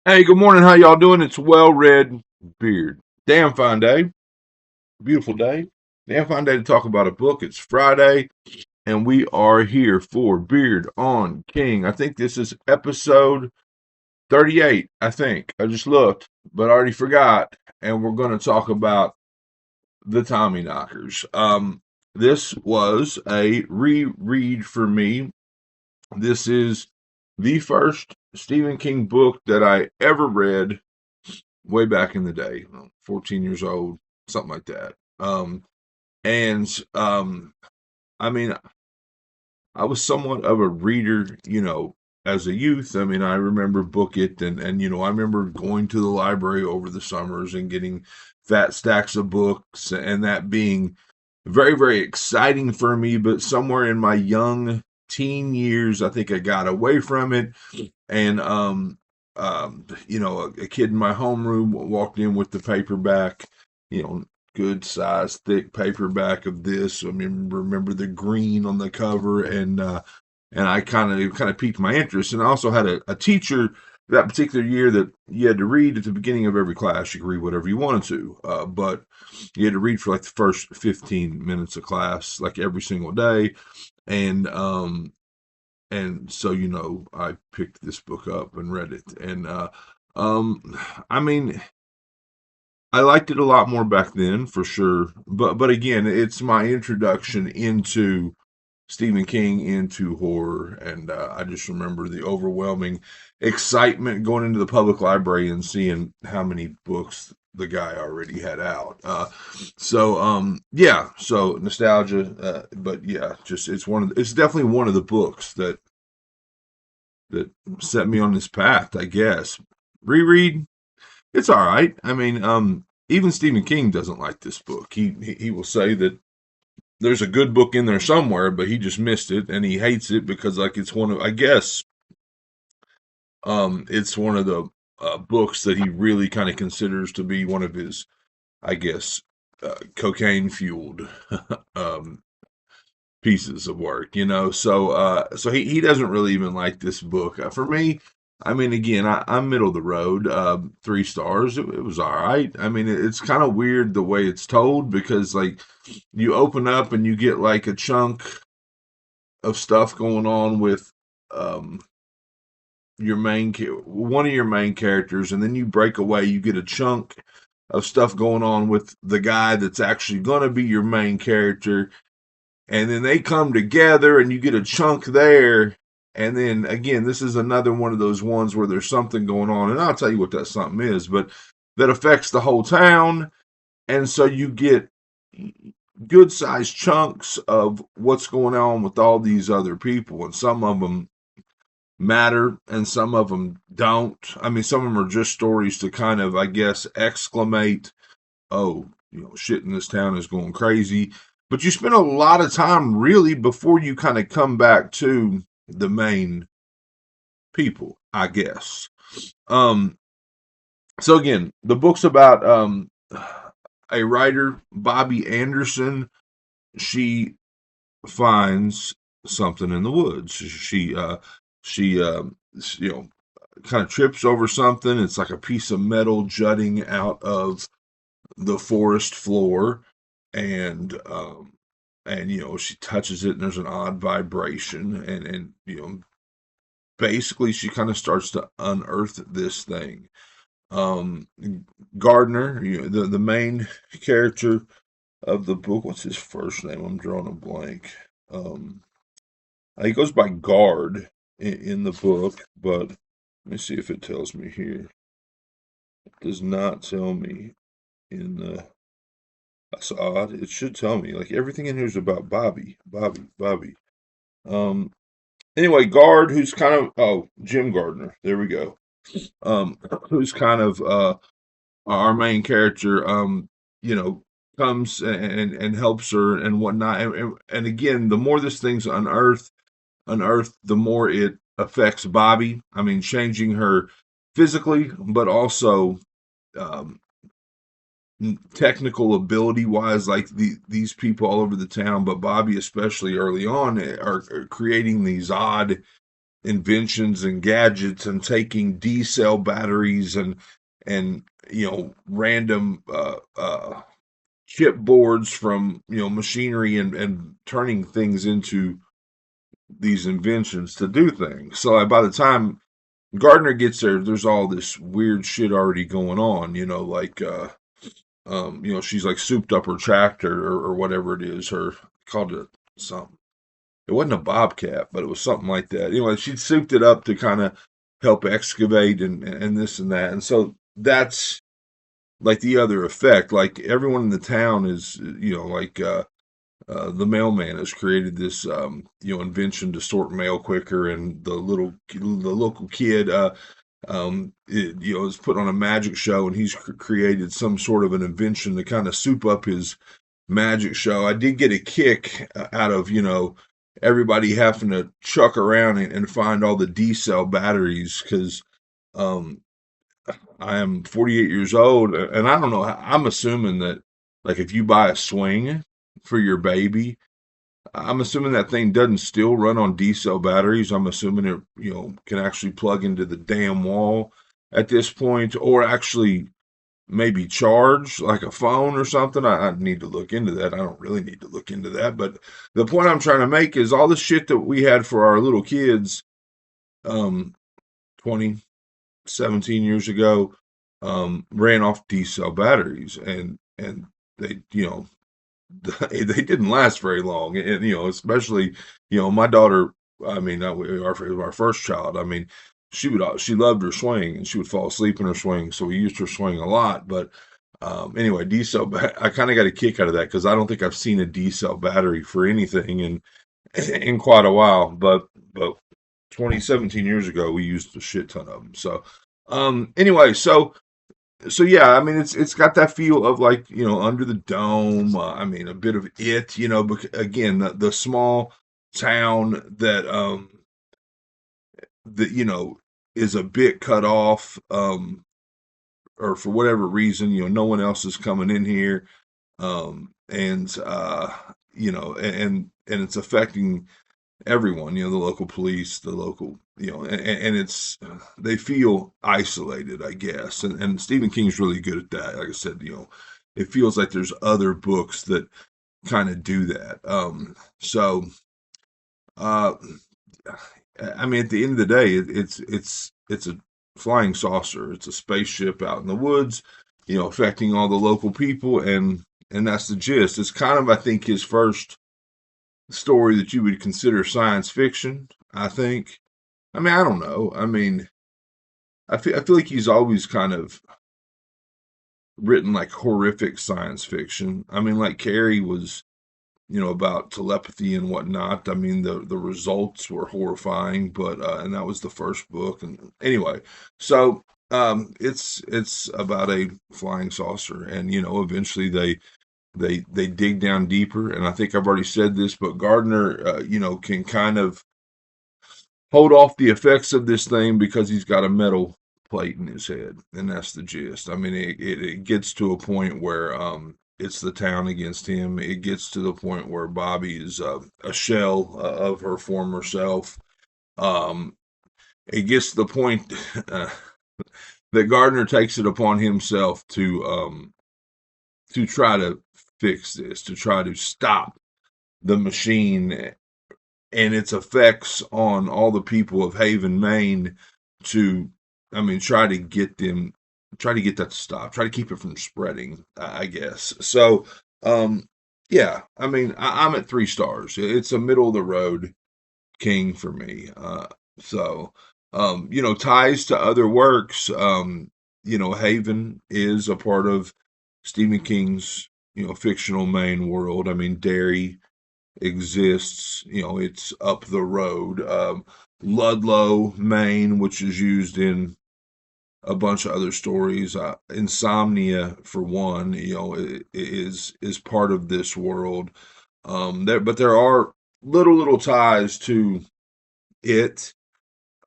Hey, good morning. How y'all doing? It's Well Red Beard. Damn fine day. Beautiful day. Damn fine day to talk about a book. It's Friday, and we are here for Beard on King. I think this is episode 38. I think. I just looked, but I already forgot. And we're going to talk about the Tommyknockers. This was a reread for me. This is the first Stephen King book that I ever read way back in the day, 14 years old, something like that. And I mean, I was somewhat of a reader, as a youth. I mean, I remember Book It, and I remember going to the library over the summers and getting fat stacks of books, and that being very, very exciting for me. But somewhere in my young teen years, I think I got away from it, and a kid in my homeroom walked in with the paperback, you know, good size, thick paperback of this. I mean, remember the green on the cover, and I kind of piqued my interest. And I also had a teacher that particular year that you had to read at the beginning of every class. You could read whatever you wanted to, but you had to read for like the first 15 minutes of class, like every single day. And so I picked this book up and read it, and um I mean, I liked it a lot more back then for sure, but again, it's my introduction into Stephen King, into horror, and I just remember the overwhelming excitement going into the public library and seeing how many books the guy already had out. Yeah, so nostalgia, but yeah, just it's definitely one of the books that set me on this path, I guess. Reread, it's all right. I mean, even Stephen King doesn't like this book. He will say that there's a good book in there somewhere, but he just missed it, and he hates it because like it's one of, I guess, it's one of the books that he really kind of considers to be one of his, I guess, cocaine fueled um, pieces of work. So he doesn't really even like this book. For me, I mean, again, I'm middle of the road. 3 stars. It was all right. I mean, it's kind of weird the way it's told because like you open up and you get like a chunk of stuff going on with um one of your main characters, and then you break away, you get a chunk of stuff going on with the guy that's actually going to be your main character, and then they come together and you get a chunk there. And then again, this is another one of those ones where there's something going on, and I'll tell you what that something is, but that affects the whole town. And so you get good sized chunks of what's going on with all these other people, and some of them matter and some of them don't. I mean, some of them are just stories to kind of, I guess, exclamate, oh, shit in this town is going crazy. But you spend a lot of time really before you kind of come back to the main people, I guess. Um, so again, the book's about a writer, Bobby Anderson. She finds something in the woods. She kind of trips over something. It's like a piece of metal jutting out of the forest floor, and she touches it and there's an odd vibration, and basically she kind of starts to unearth this thing. um Gardner, the main character of the book, what's his first name? I'm drawing a blank. He goes by Guard in the book, but let me see if it tells me here. It does not tell me in the. That's odd. It should tell me. Like everything in here is about Bobby. Bobby. Bobby. Um. Anyway, Guard, who's kind of Jim Gardner. There we go. Who's kind of our main character. You know, comes and helps her and whatnot. And again, the more this thing's unearthed, the more it affects Bobby. I mean, changing her physically, but also um, technical ability wise, like these people all over the town, but Bobby especially early on are creating these odd inventions and gadgets and taking D cell batteries and random chipboards from machinery and turning things into these inventions to do things. So by the time Gardner gets there, there's all this weird shit already going on. Like she's like souped up her tractor or whatever it is. Her called it something. It wasn't a bobcat, but it was something like that. Anyway, she'd souped it up to kind of help excavate and this and that. And so that's like the other effect. Like everyone in the town is, like the mailman has created this, invention to sort mail quicker, and the local kid, is put on a magic show, and he's created some sort of an invention to kind of soup up his magic show. I did get a kick out of, everybody having to chuck around and find all the D cell batteries because um, I am 48 years old, and I don't know. I'm assuming that, like, if you buy a swing for your baby, I'm assuming that thing doesn't still run on D cell batteries. I'm assuming it, can actually plug into the damn wall at this point, or actually maybe charge like a phone or something. I need to look into that. I don't really need to look into that, but the point I'm trying to make is all the shit that we had for our little kids, um, 20, 17 years ago, ran off D cell batteries, and they, they didn't last very long, and especially my daughter. I mean, our first child. I mean, she loved her swing, and she would fall asleep in her swing, so we used her swing a lot. But anyway, D cell. I kind of got a kick out of that because I don't think I've seen a D cell battery for anything in quite a while. But 2017 years ago, we used a shit ton of them. So anyway, so yeah, I mean it's got that feel of like Under the Dome. I mean a bit of it, again the small town that is a bit cut off, or for whatever reason no one else is coming in here, and and it's affecting everyone, the local police, the local, and it's, they feel isolated, I guess. And Stephen King's really good at that. Like I said, it feels like there's other books that kind of do that. Uh, I mean, at the end of the day, it's a flying saucer. It's a spaceship out in the woods, affecting all the local people. And that's the gist. It's kind of, I think, his first story that you would consider science fiction, I think. I mean, I don't know. I mean, I feel like he's always kind of written like horrific science fiction. I mean, like Carrie was, about telepathy and whatnot. I mean, the results were horrifying, but and that was the first book. And anyway, so it's about a flying saucer, and eventually they dig down deeper. And I think I've already said this, but Gardner, can kind of hold off the effects of this thing because he's got a metal plate in his head, and that's the gist. I mean, it gets to a point where it's the town against him. It gets to the point where Bobby is a shell of her former self. Um, it gets to the point that Gardner takes it upon himself to try to fix this, to try to stop the machine and its effects on all the people of Haven, Maine, to, I mean, try to get that to stop, try to keep it from spreading, I guess. So, yeah, I mean, I'm at 3 stars. It's a middle of the road King for me. So, ties to other works. Haven is a part of Stephen King's, fictional Maine world. I mean, Derry exists, it's up the road. Ludlow, Maine, which is used in a bunch of other stories. Insomnia, for one, is part of this world. But there are little ties to it.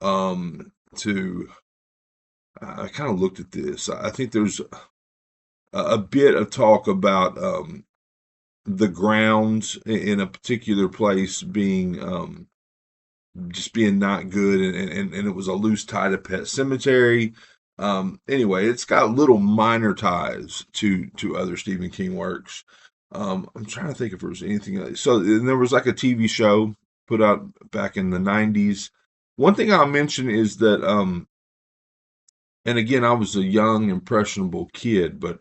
To I kind of looked at this. I think there's a bit of talk about the grounds in a particular place being just being not good, and it was a loose tie to Pet Cemetery. Anyway, it's got little minor ties to other Stephen King works. I'm trying to think if there was anything else. So and there was like a TV show put out back in the '90s. One thing I'll mention is that, and again, I was a young, impressionable kid, but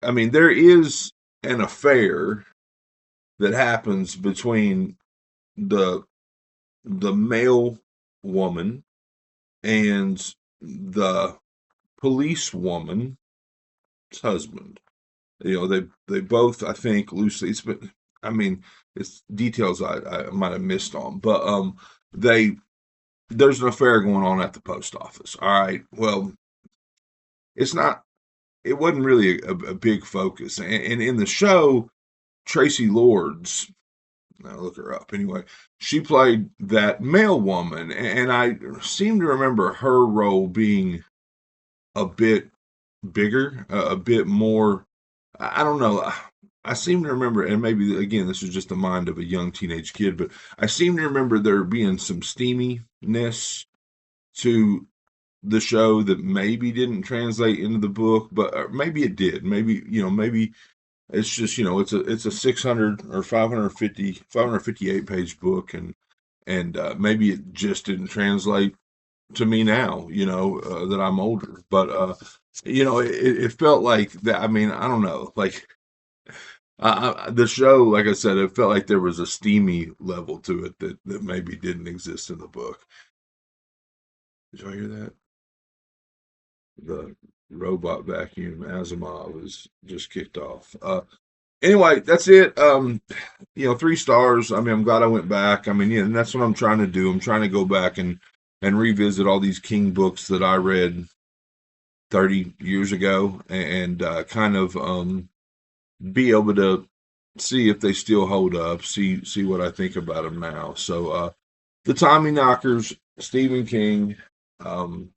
I mean, there is an affair that happens between the the male woman and the police woman's husband. They both, I think, loosely. It's been, I mean, it's details I might have missed on, but they there's an affair going on at the post office. All right, well, it's not. It wasn't really a big focus, and in the show, Tracy Lords, I'll look her up anyway. She played that male woman, and I seem to remember her role being a bit bigger, a bit more. I don't know. I seem to remember, and maybe again, this is just the mind of a young teenage kid, but I seem to remember there being some steaminess to the show that maybe didn't translate into the book, but maybe it did. Maybe it's just, it's a 600 or 558 page book, and maybe it just didn't translate to me now, that I'm older. But it felt like that. I mean, I don't know, like the show, like I said, it felt like there was a steamy level to it that maybe didn't exist in the book. Did y'all hear that? The robot vacuum Asimov is just kicked off. Anyway, that's it. 3 stars. I mean, I'm glad I went back. I mean, yeah, and that's what I'm trying to do. I'm trying to go back and revisit all these King books that I read 30 years ago, and kind of be able to see if they still hold up, see what I think about them now. So the Tommyknockers, Stephen King, 3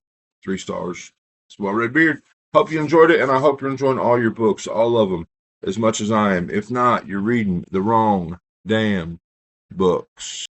stars. Small Red Beard. Hope you enjoyed it, and I hope you're enjoying all your books, all of them, as much as I am. If not, you're reading the wrong damn books.